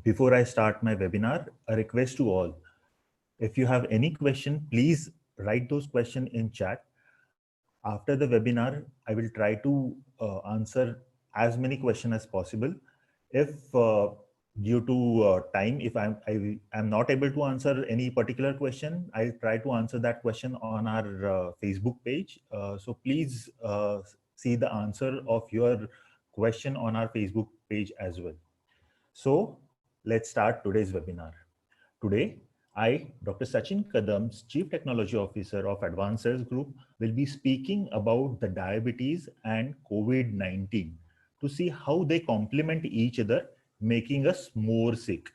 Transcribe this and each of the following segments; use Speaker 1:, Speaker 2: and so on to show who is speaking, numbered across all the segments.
Speaker 1: Before I start my webinar, a request to all. If you have any question, please write those questions in chat. After the webinar, I will try to answer as many questions as possible. If due to time, if I'm not able to answer any particular question, I'll try to answer that question on our Facebook page. So please see the answer of your question on our Facebook page as well. So let's start today's webinar. Today, I, Dr. Sachin Kadams, Chief Technology Officer of Advanced Cells Group, will be speaking about the diabetes and COVID-19 to see how they complement each other, making us more sick.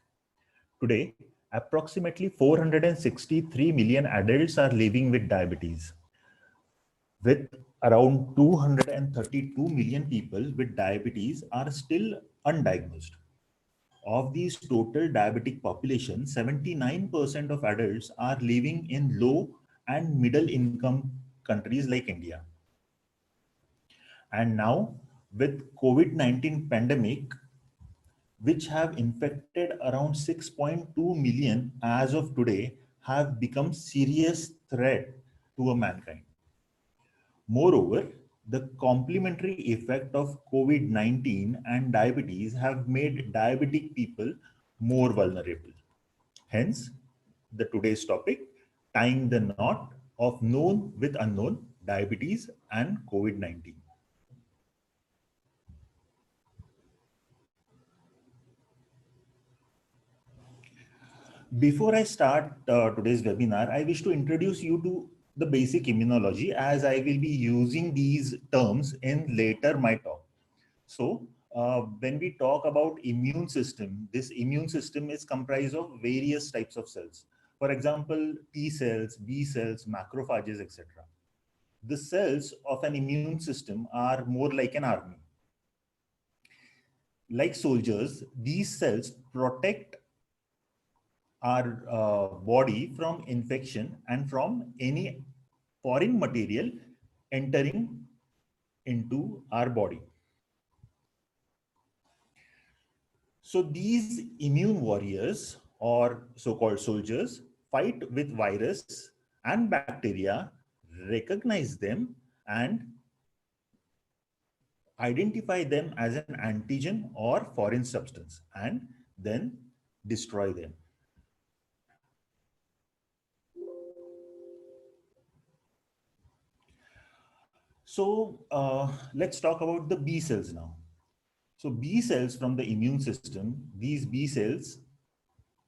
Speaker 1: Today, approximately 463 million adults are living with diabetes, with around 232 million people with diabetes are still undiagnosed. Of these total diabetic population, 79% of adults are living in low and middle income countries like India. And now with COVID-19 pandemic, which have infected around 6.2 million as of today, have become serious threat to a mankind. Moreover, the complementary effect of COVID-19 and diabetes have made diabetic people more vulnerable. Hence, the today's topic, tying the knot of known with unknown, diabetes and COVID-19. Before I start today's webinar, I wish to introduce you to the basic immunology as I will be using these terms in later my talk. So when we talk about immune system, this immune system is comprised of various types of cells. For example, T cells, B cells, macrophages, etc. The cells of an immune system are more like an army. Like soldiers, these cells protect our body from infection and from any foreign material entering into our body. So these immune warriors or so-called soldiers fight with virus and bacteria, recognize them and identify them as an antigen or foreign substance and then destroy them. So let's talk about the B cells now. So B cells from the immune system, these B cells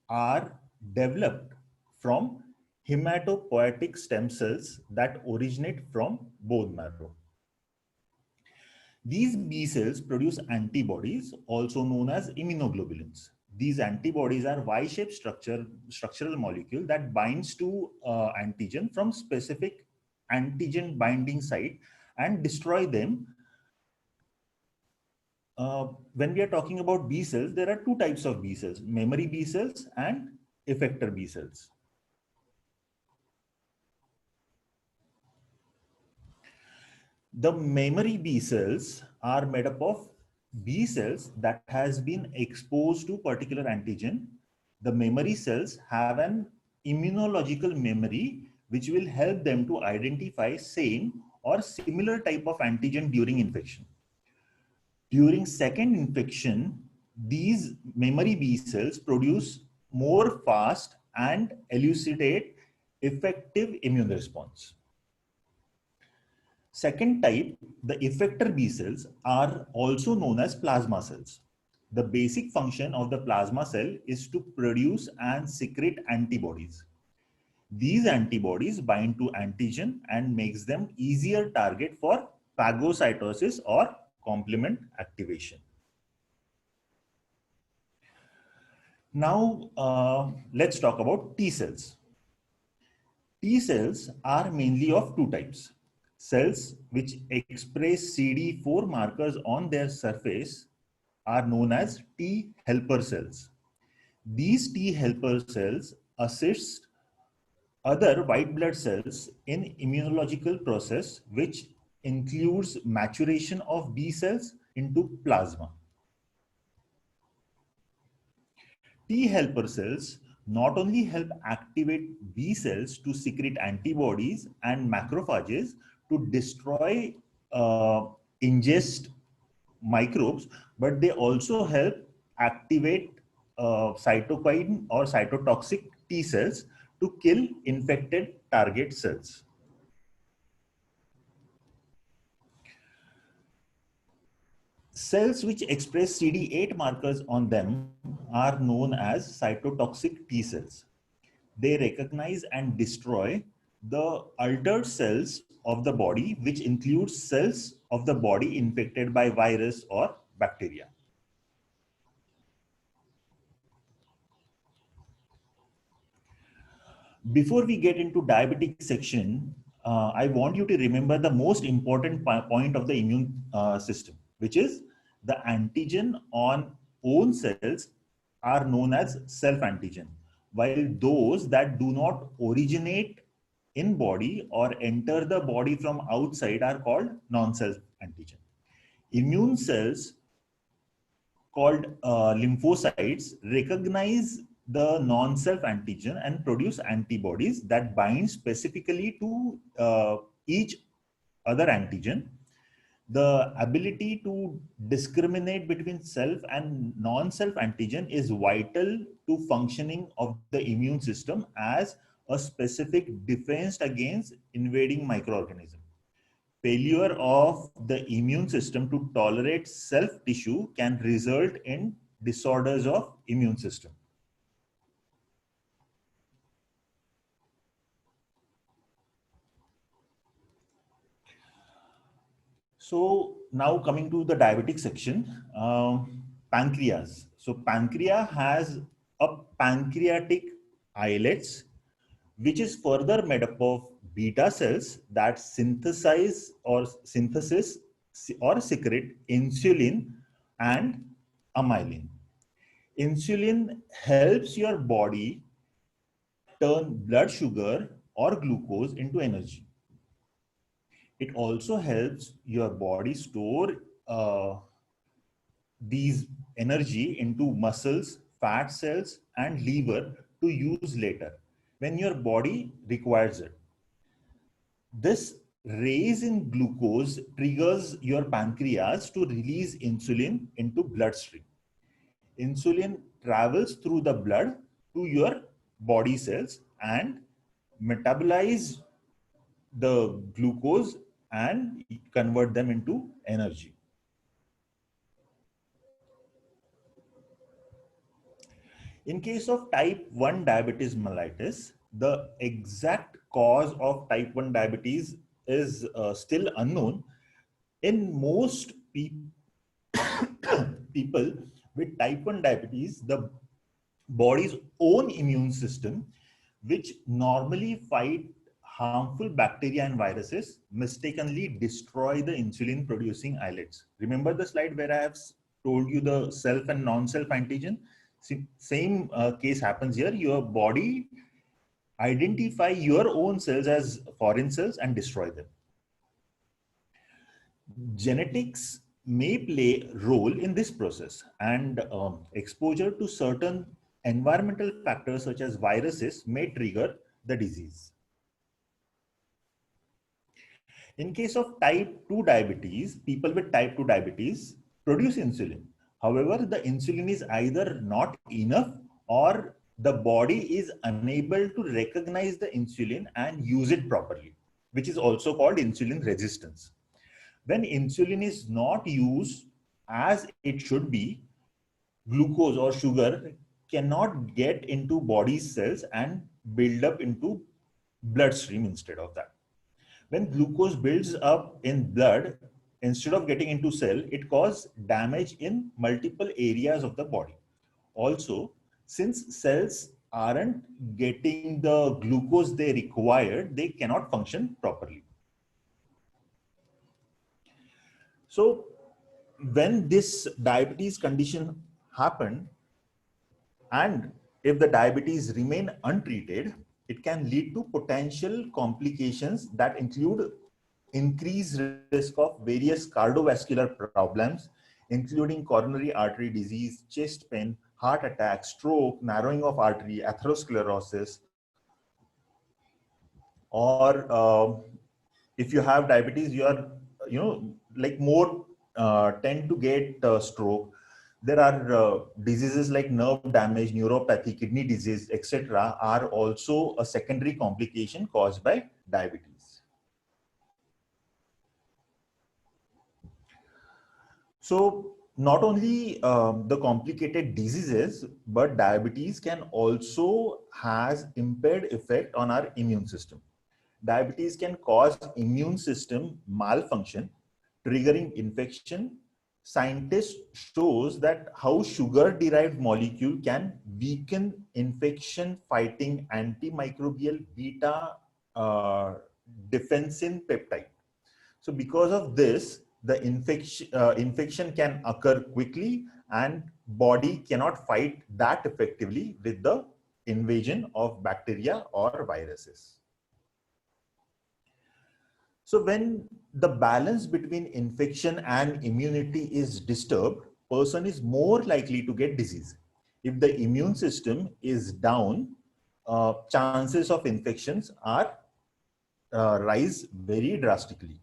Speaker 1: are developed from hematopoietic stem cells that originate from bone marrow. These B cells produce antibodies, also known as immunoglobulins. These antibodies are Y-shaped structural molecule that binds to antigen from specific antigen binding site and destroy them. When we are talking about B cells, there are two types of B cells, memory B cells and effector B cells. The memory B cells are made up of B cells that has been exposed to particular antigen. The memory cells have an immunological memory which will help them to identify same or similar type of antigen during infection. During second infection, these memory B cells produce more fast and elucidate effective immune response. Second type, the effector B cells are also known as plasma cells. The basic function of the plasma cell is to produce and secrete antibodies. These antibodies bind to antigen and makes them easier target for phagocytosis or complement activation. Now, let's talk about T cells. T cells are mainly of two types. Cells which express CD4 markers on their surface are known as T helper cells. These T helper cells assist other white blood cells in immunological process, which includes maturation of B cells into plasma. T helper cells not only help activate B cells to secrete antibodies and macrophages to destroy ingest microbes, but they also help activate cytokine or cytotoxic T cells to kill infected target cells. Cells which express CD8 markers on them are known as cytotoxic T cells. They recognize and destroy the altered cells of the body, which includes cells of the body infected by virus or bacteria. Before we get into diabetic section, I want you to remember the most important point of the immune system, which is the antigen on own cells are known as self-antigen, while those that do not originate in body or enter the body from outside are called non-self antigen. Immune cells called lymphocytes recognize the non-self antigen and produce antibodies that bind specifically to each other antigen. The ability to discriminate between self and non-self antigen is vital to functioning of the immune system as a specific defense against invading microorganisms. Failure of the immune system to tolerate self tissue can result in disorders of immune system. So now coming to the diabetic section, pancreas. So pancreas has a pancreatic islets, which is further made up of beta cells that synthesize or synthesis or secrete insulin and amylin. Insulin helps your body turn blood sugar or glucose into energy. It also helps your body store these energy into muscles, fat cells, and liver to use later when your body requires it. This raise in glucose triggers your pancreas to release insulin into bloodstream. Insulin travels through the blood to your body cells and metabolize the glucose and convert them into energy. In case of type 1 diabetes mellitus, the exact cause of type 1 diabetes is still unknown. In most people with type 1 diabetes, the body's own immune system, which normally fight harmful bacteria and viruses, mistakenly destroy the insulin producing islets. Remember the slide where I have told you the self and non-self antigen? Same case happens here. Your body identify your own cells as foreign cells and destroy them. Genetics may play a role in this process, and exposure to certain environmental factors such as viruses may trigger the disease. In case of type 2 diabetes, people with type 2 diabetes produce insulin. However, the insulin is either not enough or the body is unable to recognize the insulin and use it properly, which is also called insulin resistance. When insulin is not used as it should be, glucose or sugar cannot get into body cells and build up into bloodstream instead of that. When glucose builds up in blood, instead of getting into cell, it causes damage in multiple areas of the body. Also, since cells aren't getting the glucose they require, they cannot function properly. So when this diabetes condition happened, and if the diabetes remain untreated, it can lead to potential complications that include increased risk of various cardiovascular problems, including coronary artery disease, chest pain, heart attack, stroke, narrowing of artery, atherosclerosis, or if you have diabetes, you are, like more tend to get stroke. There are diseases like nerve damage, neuropathy, kidney disease, etc. are also a secondary complication caused by diabetes. So not only the complicated diseases, but diabetes can also has impaired effect on our immune system. Diabetes can cause immune system malfunction, triggering infection. Scientists shows that how sugar-derived molecule can weaken infection-fighting antimicrobial beta defensin peptide. So because of this, the infection can occur quickly and body cannot fight that effectively with the invasion of bacteria or viruses. So when the balance between infection and immunity is disturbed, person is more likely to get disease. If the immune system is down, chances of infections are rise very drastically.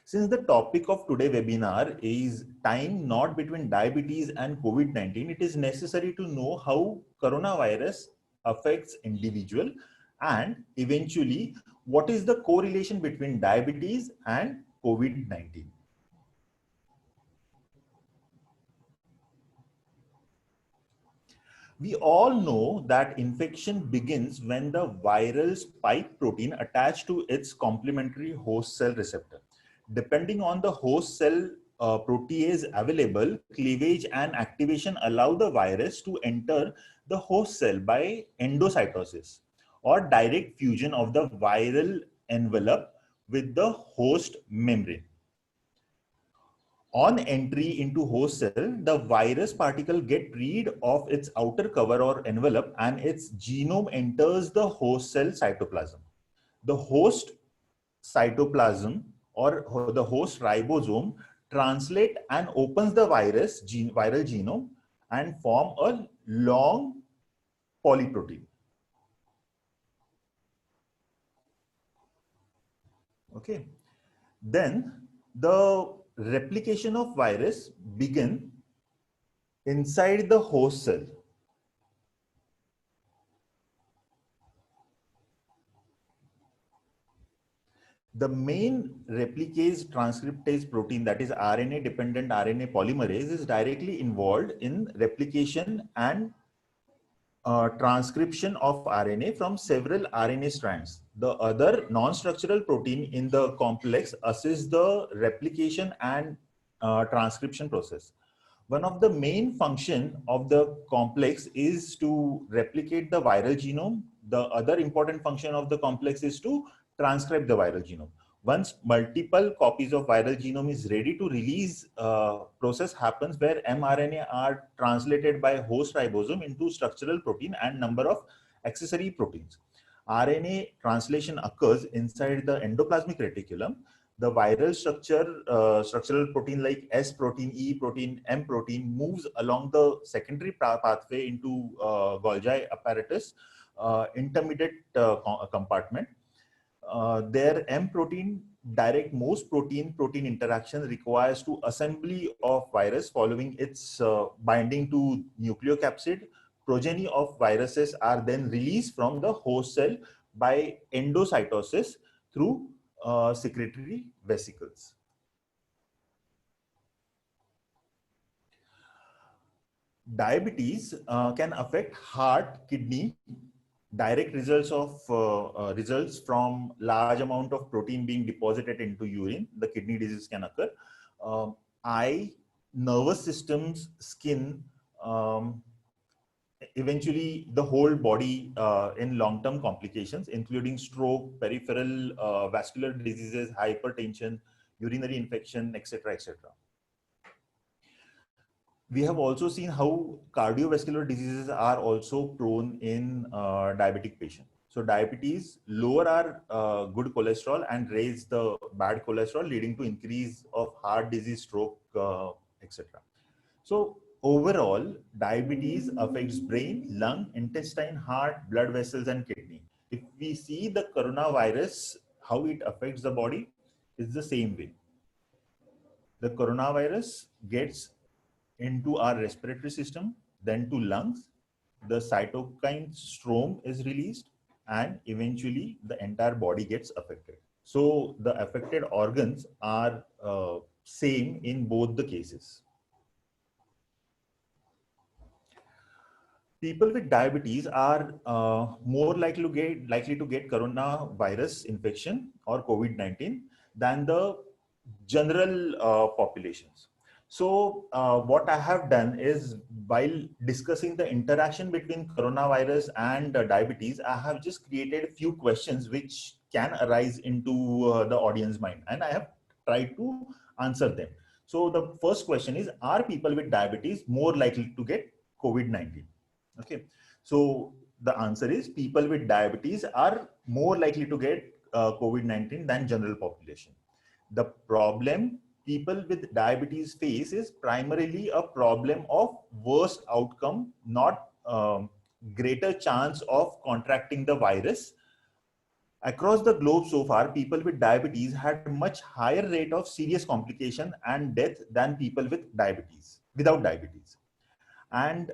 Speaker 1: Since the topic of today's webinar is time not between diabetes and COVID-19, it is necessary to know how coronavirus affects individual and eventually what is the correlation between diabetes and COVID-19. We all know that infection begins when the viral spike protein attached to its complementary host cell receptor. Depending on the host cell protease available, cleavage and activation allow the virus to enter the host cell by endocytosis or direct fusion of the viral envelope with the host membrane. On entry into host cell, the virus particle get rid of its outer cover or envelope and its genome enters the host cell cytoplasm. The host cytoplasm or the host ribosome translate and opens the viral genome and form a long polyprotein. Okay. Then the replication of virus begin inside the host cell. The main replicase transcriptase protein, that is RNA dependent RNA polymerase, is directly involved in replication and transcription of RNA from several RNA strands. The other non-structural protein in the complex assists the replication and transcription process. One of the main function of the complex is to replicate the viral genome. The other important function of the complex is to transcribe the viral genome. Once multiple copies of viral genome is ready to release, process happens where mRNA are translated by host ribosome into structural protein and number of accessory proteins. RNA translation occurs inside the endoplasmic reticulum. The viral structural protein like S protein, E protein, M protein moves along the secondary pathway into Golgi apparatus, intermediate compartment. Their M protein direct most protein interaction requires to assembly of virus following its binding to nucleocapsid. Progeny of viruses are then released from the host cell by endocytosis through secretory vesicles. Diabetes can affect heart, kidney. Direct results from large amount of protein being deposited into urine. The kidney disease can occur. Eye, nervous systems, skin, eventually the whole body in long-term complications, including stroke, peripheral vascular diseases, hypertension, urinary infection, etc., etc. We have also seen how cardiovascular diseases are also prone in diabetic patients. So diabetes lower our good cholesterol and raise the bad cholesterol, leading to increase of heart disease, stroke, etc. So overall, diabetes affects brain, lung, intestine, heart, blood vessels, and kidney. If we see the coronavirus, how it affects the body, is the same way. The coronavirus gets into our respiratory system, then to lungs, the cytokine storm is released, and eventually the entire body gets affected. So the affected organs are same in both the cases. People with diabetes are more likely to get coronavirus infection or COVID-19 than the general populations. So what I have done is, while discussing the interaction between coronavirus and diabetes, I have just created a few questions which can arise into the audience mind, and I have tried to answer them. So the first question is, are people with diabetes more likely to get COVID-19? Okay, so the answer is people with diabetes are more likely to get COVID-19 than general population. The problem people with diabetes face is primarily a problem of worse outcome, not greater chance of contracting the virus. Across the globe so far, people with diabetes had much higher rate of serious complication and death than people with diabetes, without diabetes. And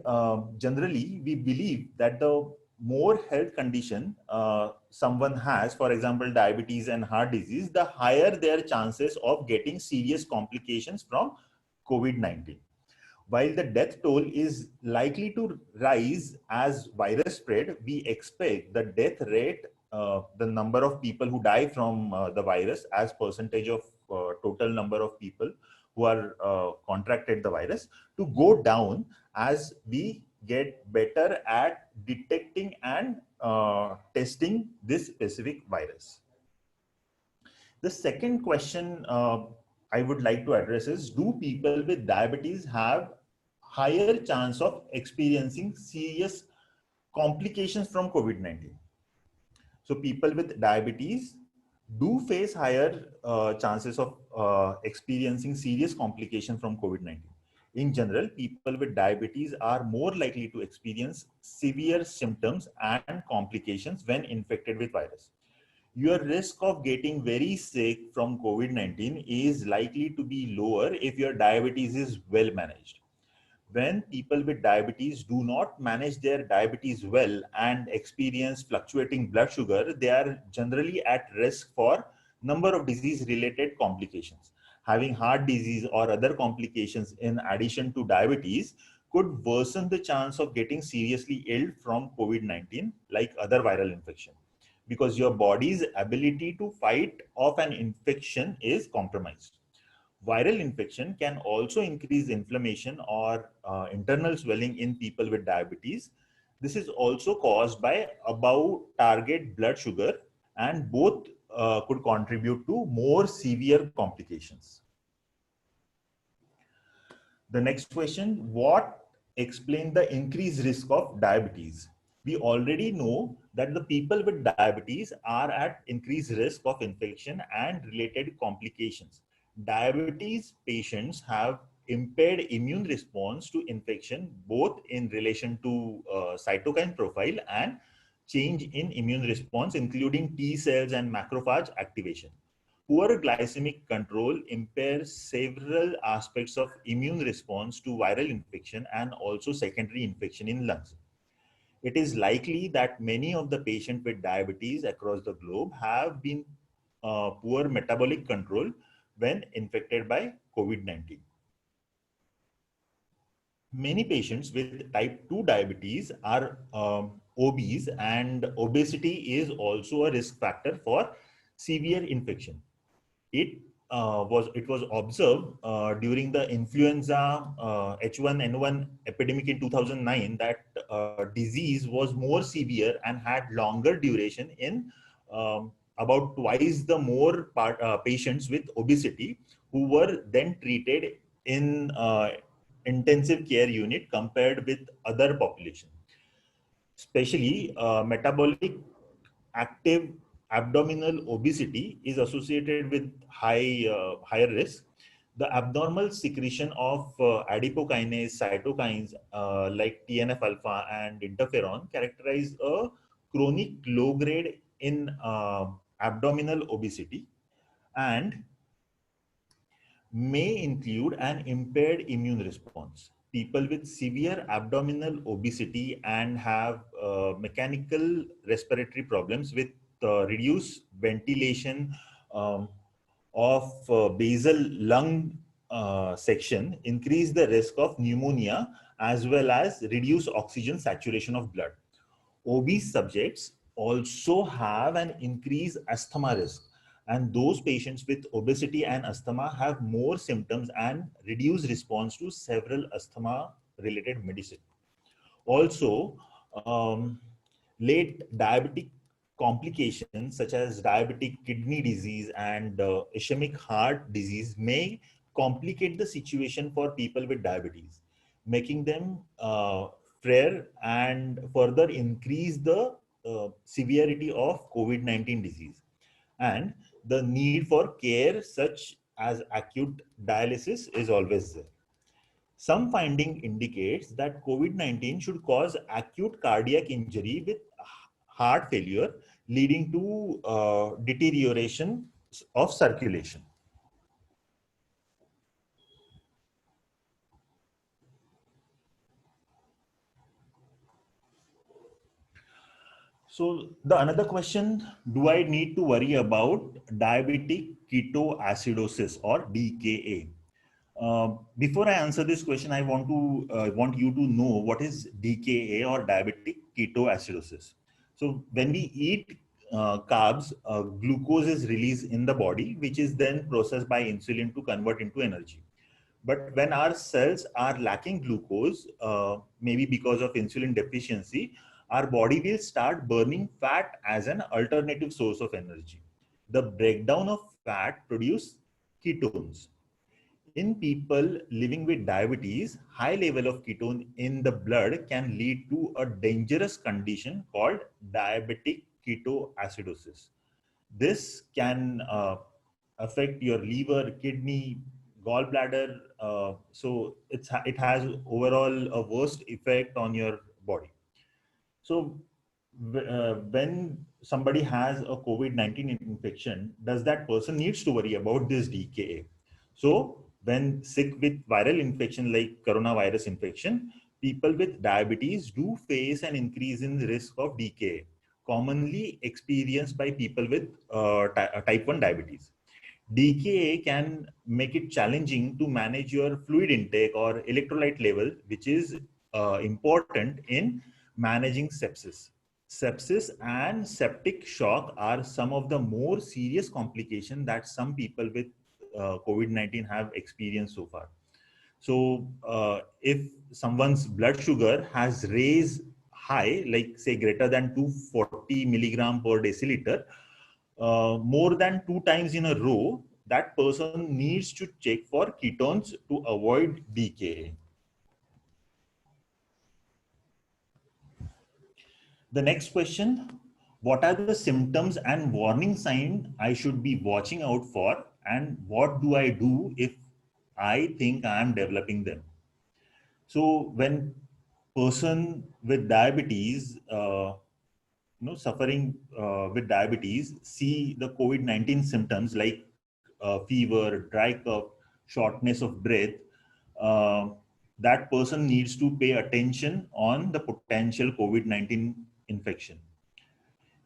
Speaker 1: generally, we believe that the more health condition someone has, for example, diabetes and heart disease, the higher their chances of getting serious complications from COVID-19. While the death toll is likely to rise as virus spread, we expect the death rate, the number of people who die from the virus as percentage of total number of people who are contracted the virus, to go down as we get better at detecting and testing this specific virus. The second question I would like to address is, do people with diabetes have higher chance of experiencing serious complications from COVID-19? So people with diabetes do face higher chances of experiencing serious complications from COVID-19. In general, people with diabetes are more likely to experience severe symptoms and complications when infected with virus. Your risk of getting very sick from COVID-19 is likely to be lower if your diabetes is well managed. When people with diabetes do not manage their diabetes well and experience fluctuating blood sugar, they are generally at risk for number of disease-related complications. Having heart disease or other complications in addition to diabetes could worsen the chance of getting seriously ill from COVID-19, like other viral infection, because your body's ability to fight off an infection is compromised. Viral infection can also increase inflammation or internal swelling in people with diabetes. This is also caused by above target blood sugar, and both could contribute to more severe complications. The next question, what explains the increased risk of diabetes? We already know that the people with diabetes are at increased risk of infection and related complications. Diabetes patients have impaired immune response to infection, both in relation to cytokine profile and change in immune response, including T cells and macrophage activation. Poor glycemic control impairs several aspects of immune response to viral infection and also secondary infection in lungs. It is likely that many of the patients with diabetes across the globe have been poor metabolic control when infected by COVID-19. Many patients with type 2 diabetes are obese, and obesity is also a risk factor for severe infection. It was observed during the influenza H1N1 epidemic in 2009 that disease was more severe and had longer duration in about twice the more patients with obesity who were then treated in intensive care unit compared with other population. Especially metabolic active abdominal obesity is associated with higher risk. The abnormal secretion of adipokinase, cytokines like TNF alpha and interferon characterize a chronic low grade in abdominal obesity and may include an impaired immune response. People with severe abdominal obesity and have mechanical respiratory problems with reduced ventilation um, of basal lung section increase the risk of pneumonia as well as reduce oxygen saturation of blood. Obese subjects also have an increased asthma risk, and those patients with obesity and asthma have more symptoms and reduced response to several asthma related medicine. Also, um, late diabetic complications such as diabetic kidney disease and ischemic heart disease may complicate the situation for people with diabetes, making them frail and further increase the severity of COVID-19 disease. And the need for care such as acute dialysis is always there. Some finding indicates that COVID-19 should cause acute cardiac injury with heart failure, leading to deterioration of circulation. So the another question, do I need to worry about diabetic ketoacidosis or DKA? Before I answer this question, I want you to know what is DKA or diabetic ketoacidosis. So when we eat carbs, glucose is released in the body, which is then processed by insulin to convert into energy. But when our cells are lacking glucose, maybe because of insulin deficiency, our body will start burning fat as an alternative source of energy. The breakdown of fat produce ketones. In people living with diabetes, high level of ketone in the blood can lead to a dangerous condition called diabetic ketoacidosis. This can affect your liver, kidney, gallbladder. It has overall a worst effect on your body. So when somebody has a COVID-19 infection, does that person needs to worry about this DKA? So when sick with viral infection like coronavirus infection, people with diabetes do face an increase in the risk of DKA, commonly experienced by people with type 1 diabetes. DKA can make it challenging to manage your fluid intake or electrolyte level, which is important in managing sepsis. Sepsis and septic shock are some of the more serious complications that some people with COVID-19 have experienced so far. So if someone's blood sugar has raised high, like say greater than 240 milligram per deciliter, more than 2 times in a row, that person needs to check for ketones to avoid DKA. The next question, what are the symptoms and warning signs I should be watching out for, and what do I do if I think I am developing them? So when person with diabetes, suffering with diabetes, see the COVID-19 symptoms like fever, dry cough, shortness of breath, uh, that person needs to pay attention on the potential COVID-19 infection.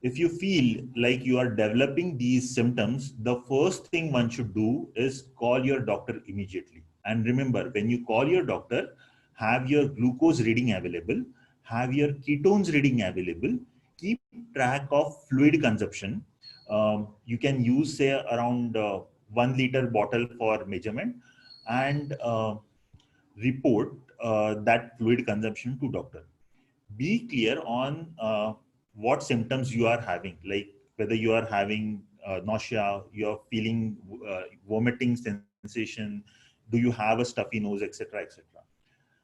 Speaker 1: If you feel like you are developing these symptoms, the first thing one should do is call your doctor immediately. And remember, when you call your doctor, have your glucose reading available, have your ketones reading available, keep track of fluid consumption. You can use, say, around 1 liter bottle for measurement and report that fluid consumption to doctor. Be clear on what symptoms you are having, like whether you are having nausea, you're feeling vomiting sensation, do you have a stuffy nose, etc., etc.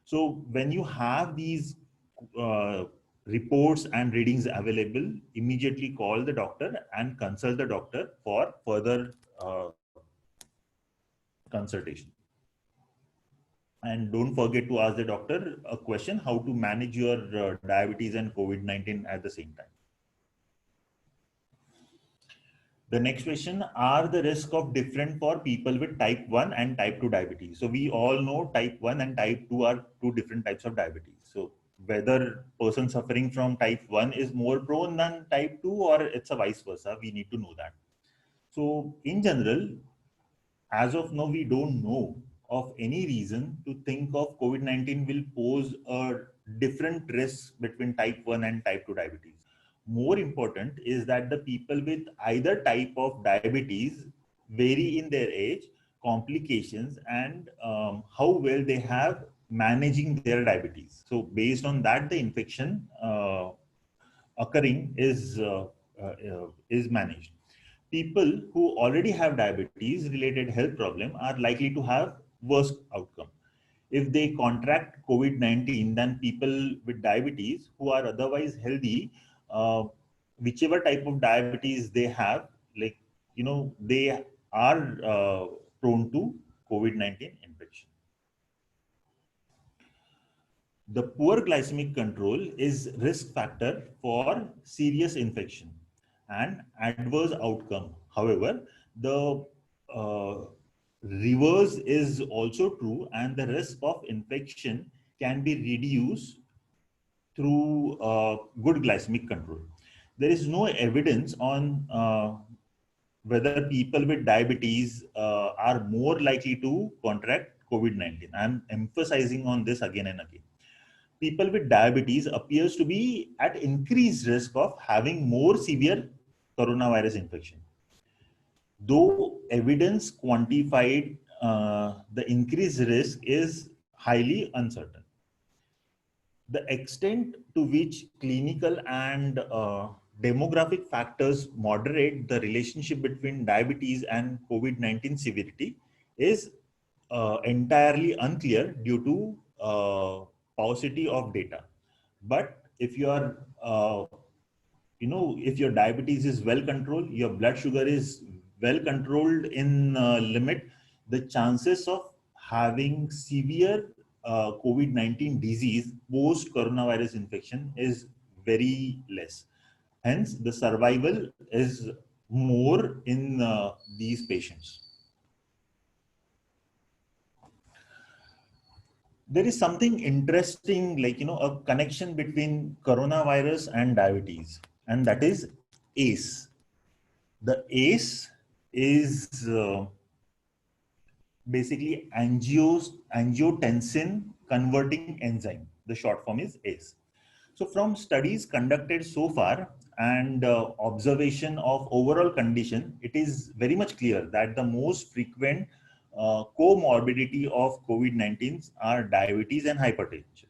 Speaker 1: So when you have these uh, reports and readings available, immediately call the doctor and consult the doctor for further consultation. And don't forget to ask the doctor a question, how to manage your diabetes and COVID-19 at the same time. The next question, are the risk of different for people with type 1 and type 2 diabetes? So we all know type 1 and type 2 are two different types of diabetes. So whether person suffering from type 1 is more prone than type 2 or it's a vice versa, we need to know that. So in general, as of now, we don't know of any reason to think of COVID-19 will pose a different risk between type 1 and type 2 diabetes. More important is that the people with either type of diabetes vary in their age, complications, and how well they have managing their diabetes. So based on that, the infection occurring is managed. People who already have diabetes related health problem are likely to have worse outcome. If they contract COVID-19, then people with diabetes who are otherwise healthy, uh, whichever type of diabetes they have, like, they are prone to COVID-19 infection. The poor glycemic control is risk factor for serious infection and adverse outcome. However, the uh, reverse is also true, and the risk of infection can be reduced through good glycemic control. There is no evidence on whether people with diabetes are more likely to contract COVID-19. I'm emphasizing on this again and again. People with diabetes appears to be at increased risk of having more severe coronavirus infection. Though evidence quantified the increased risk is highly uncertain. The extent to which clinical and demographic factors moderate the relationship between diabetes and COVID-19 severity is entirely unclear due to paucity of data. But if you are, if your diabetes is well controlled, your blood sugar is well controlled in limit, the chances of having severe COVID-19 disease post coronavirus infection is very less. Hence, the survival is more in these patients. There is something interesting, like, a connection between coronavirus and diabetes, and that is ACE. The ACE is basically angiotensin converting enzyme. The short form is ACE. So from studies conducted so far and observation of overall condition, it is very much clear that the most frequent comorbidity of COVID-19 are diabetes and hypertension.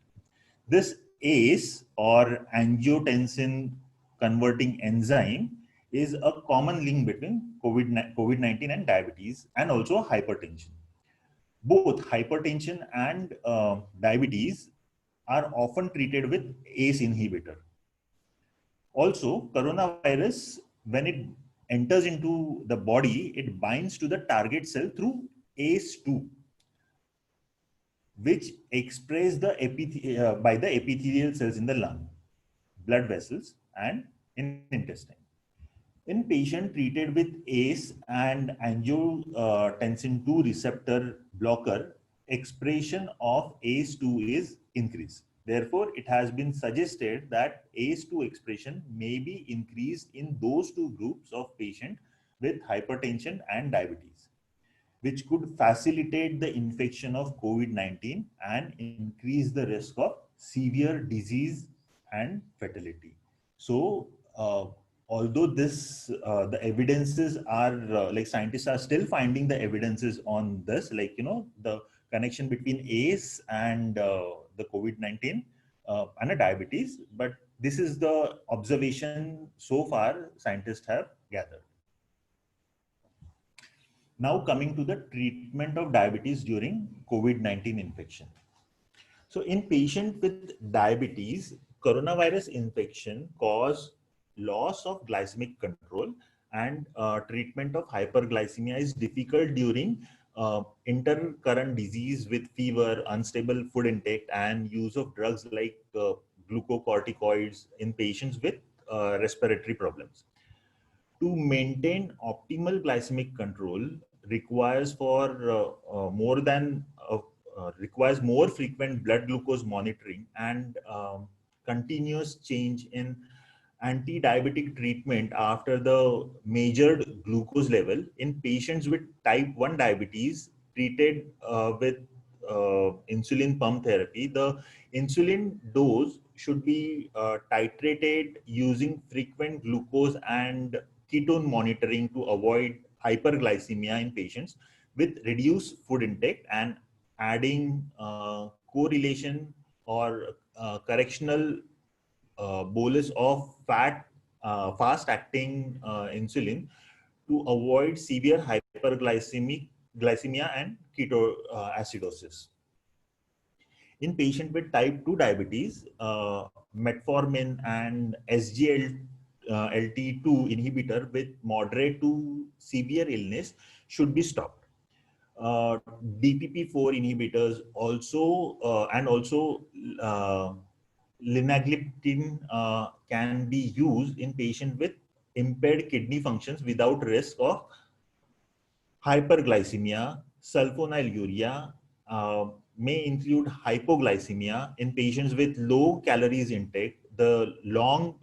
Speaker 1: This ACE or angiotensin converting enzyme is a common link between COVID-19 and diabetes and also hypertension. Both hypertension and diabetes are often treated with ACE inhibitor. Also, coronavirus, when it enters into the body, it binds to the target cell through ACE2, which express by the epithelial cells in the lung, blood vessels, and in intestine. In patient treated with ACE and angiotensin 2 receptor blocker, expression of ACE2 is increased. Therefore, it has been suggested that ACE2 expression may be increased in those two groups of patients with hypertension and diabetes, which could facilitate the infection of COVID-19 and increase the risk of severe disease and fatality. So, although the evidences are like scientists are still finding the evidences on this, like, the connection between ACE and the COVID-19 and a diabetes, but this is the observation so far scientists have gathered. Now coming to the treatment of diabetes during COVID-19 infection. So in patient with diabetes, coronavirus infection cause loss of glycemic control, and treatment of hyperglycemia is difficult during intercurrent disease with fever, unstable food intake, and use of drugs like glucocorticoids in patients with respiratory problems. To maintain optimal glycemic control requires requires more frequent blood glucose monitoring and continuous change in anti-diabetic treatment after the measured glucose level in patients with type 1 diabetes treated with insulin pump therapy. The insulin dose should be titrated using frequent glucose and ketone monitoring to avoid hyperglycemia in patients with reduced food intake, and adding correlation or correctional bolus of fast acting insulin to avoid severe glycemia and ketoacidosis. In patient with type 2 diabetes, metformin and SGLT2 inhibitor with moderate to severe illness should be stopped. DPP4 inhibitors also linagliptin can be used in patients with impaired kidney functions without risk of hyperglycemia. Sulfonylurea may include hypoglycemia in patients with low calories intake. The long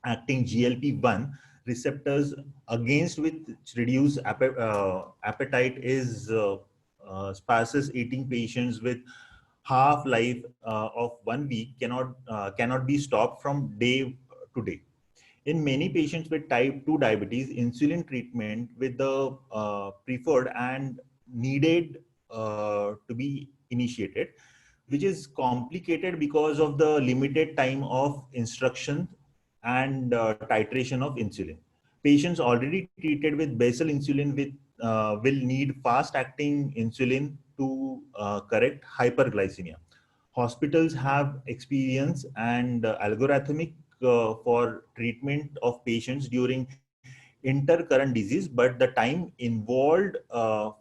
Speaker 1: acting GLP-1 receptors against which reduce appetite is Sparsus eating patients with half-life of 1 week cannot be stopped from day to day. In many patients with type 2 diabetes, insulin treatment with the preferred and needed to be initiated, which is complicated because of the limited time of instruction and titration of insulin. Patients already treated with basal insulin will need fast-acting insulin to correct hyperglycemia. Hospitals have experience and algorithmic for treatment of patients during intercurrent disease, but the time involved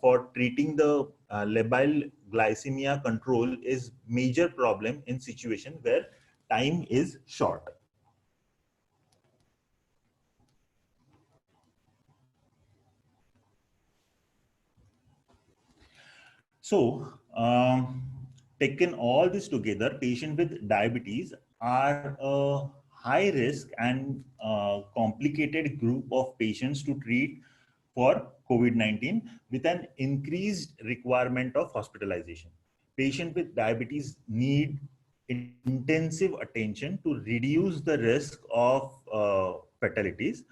Speaker 1: for treating the labile glycemia control is major problem in situation where time is short. So, taken all this together, patients with diabetes are a high risk and complicated group of patients to treat for COVID-19 with an increased requirement of hospitalization. Patients with diabetes need intensive attention to reduce the risk of fatalities.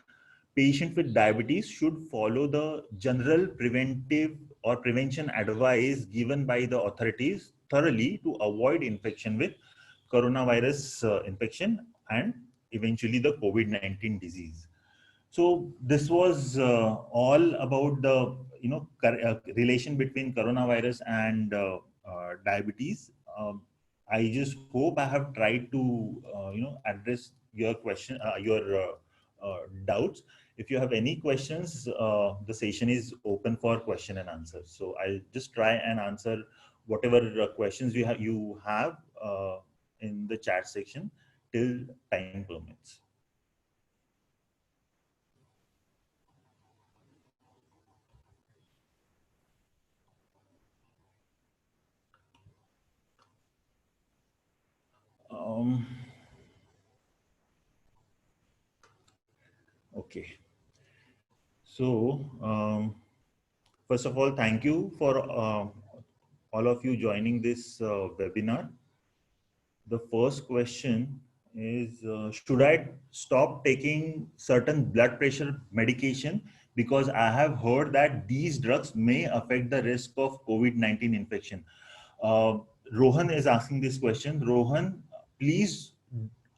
Speaker 1: Patients with diabetes should follow the general preventive or prevention advice given by the authorities thoroughly to avoid infection with coronavirus infection and eventually the COVID-19 disease. So this was all about the relation between coronavirus and diabetes. I just hope I have tried to address your question, doubts. If you have any questions, the session is open for question and answer. So I'll just try and answer whatever questions you have in the chat section till time permits. Okay. So, first of all, thank you for all of you joining this webinar. The first question is, should I stop taking certain blood pressure medication because I have heard that these drugs may affect the risk of COVID-19 infection? Rohan is asking this question. Rohan, please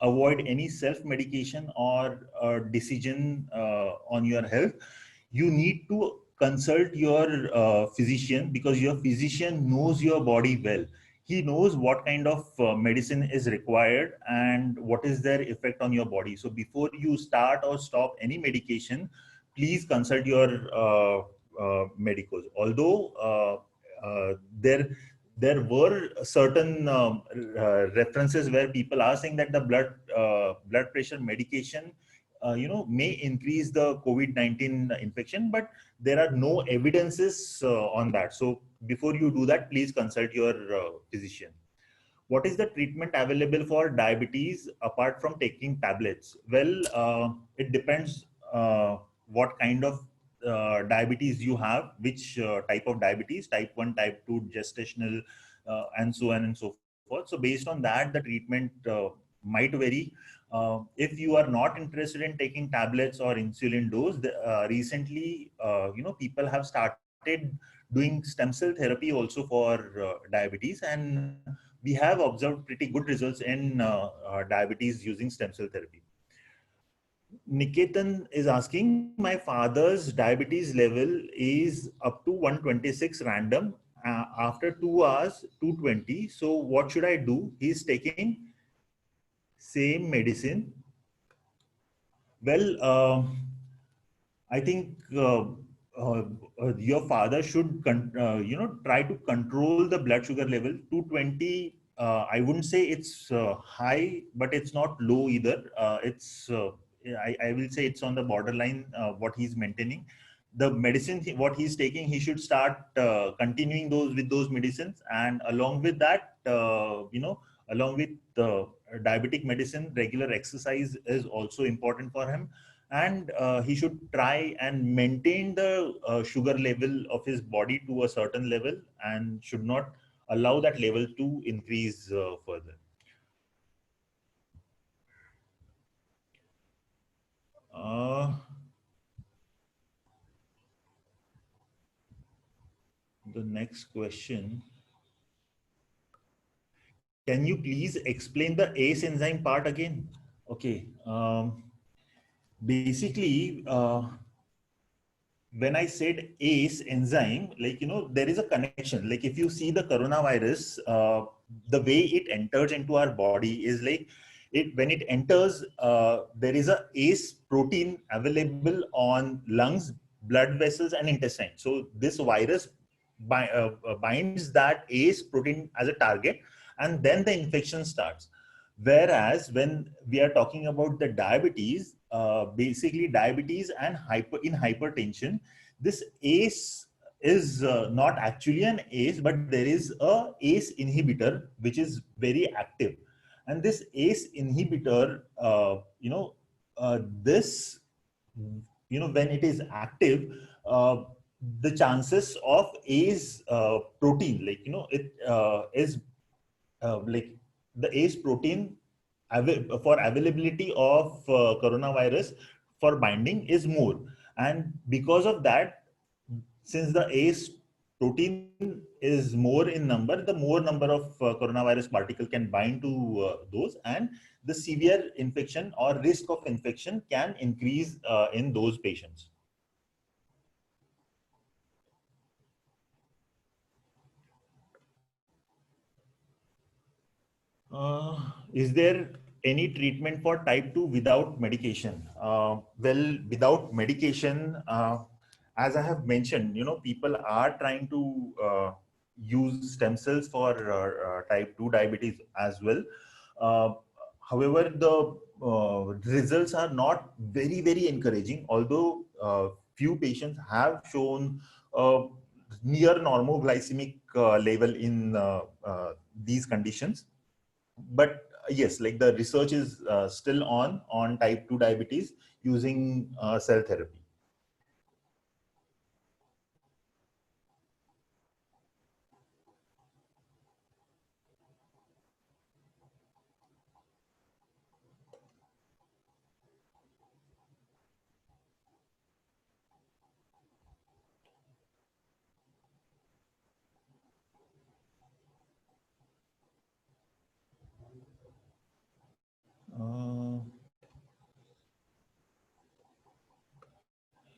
Speaker 1: avoid any self-medication or decision on your health. You need to consult your physician because your physician knows your body well. He knows what kind of medicine is required and what is their effect on your body. So before you start or stop any medication, please consult your medicos. Although there were certain references where people are saying that the blood pressure medication may increase the COVID-19 infection, but there are no evidences on that. So before you do that, please consult your physician. What is the treatment available for diabetes apart from taking tablets? Well, it depends what kind of diabetes you have, which type of diabetes, type 1, type 2, gestational, and so on and so forth. So based on that, the treatment might vary. If you are not interested in taking tablets or insulin dose, recently, people have started doing stem cell therapy also for diabetes, and we have observed pretty good results in diabetes using stem cell therapy. Niketan is asking, my father's diabetes level is up to 126 random. After 2 hours, 220. So what should I do? He's taking same medicine. Well, I think your father should, try to control the blood sugar level. 220. I wouldn't say it's high, but it's not low either. I will say it's on the borderline. What he's maintaining, the medicine, what he's taking, he should start continuing those medicines, and along with that, along with diabetic medicine, regular exercise is also important for him, and he should try and maintain the sugar level of his body to a certain level, and should not allow that level to increase further. The next question. Can you please explain the ACE enzyme part again? Okay. Basically, when I said ACE enzyme, there is a connection. Like if you see the coronavirus, the way it enters into our body is like when it enters, there is a ACE protein available on lungs, blood vessels, and intestine. So this virus binds that ACE protein as a target, and then the infection starts. Whereas when we are talking about the diabetes, basically diabetes and hypertension, this ACE is not actually an ACE, but there is a ACE inhibitor which is very active, and this ACE inhibitor, this, when it is active, the chances of ACE protein, it is like the ACE protein for availability of coronavirus for binding is more, and because of that, since the ACE protein is more in number, the more number of coronavirus particle can bind to those, and the severe infection or risk of infection can increase in those patients. Is there any treatment for type 2 without medication? Well, without medication, as I have mentioned, people are trying to use stem cells for type 2 diabetes as well. However, the results are not very, very encouraging, although few patients have shown near normoglycemic level in these conditions. But yes, like the research is still on type 2 diabetes using cell therapy.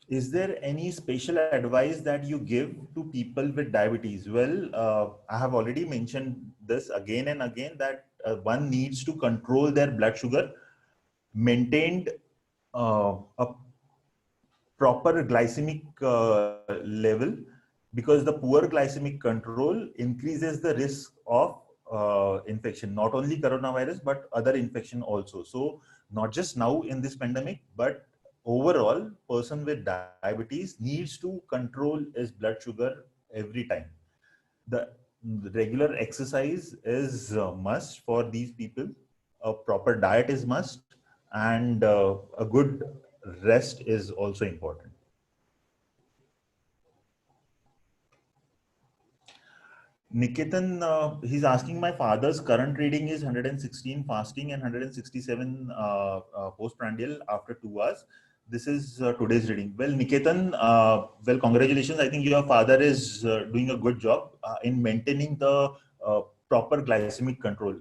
Speaker 1: Is there any special advice that you give to people with diabetes? Well, I have already mentioned this again and again, that one needs to control their blood sugar, maintained a proper glycemic level, because the poor glycemic control increases the risk of infection, not only coronavirus, but other infection also. So not just now in this pandemic, but overall, person with diabetes needs to control his blood sugar every time. The regular exercise is a must for these people. A proper diet is must, and a good rest is also important. Niketan, he's asking, my father's current reading is 116 fasting and 167 postprandial after 2 hours. This is today's reading. Well, Niketan, well, congratulations. I think your father is doing a good job in maintaining the proper glycemic control.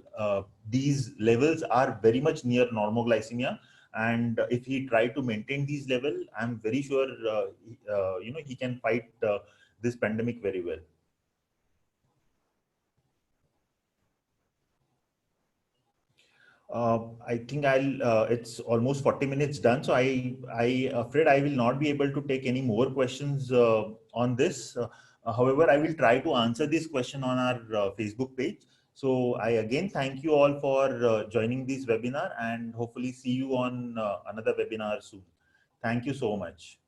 Speaker 1: These levels are very much near normoglycemia. And if he try to maintain these level, I'm very sure, he can fight this pandemic very well. I think it's almost 40 minutes done. So I afraid I will not be able to take any more questions on this. However, I will try to answer this question on our Facebook page. So I again thank you all for joining this webinar, and hopefully see you on another webinar soon. Thank you so much.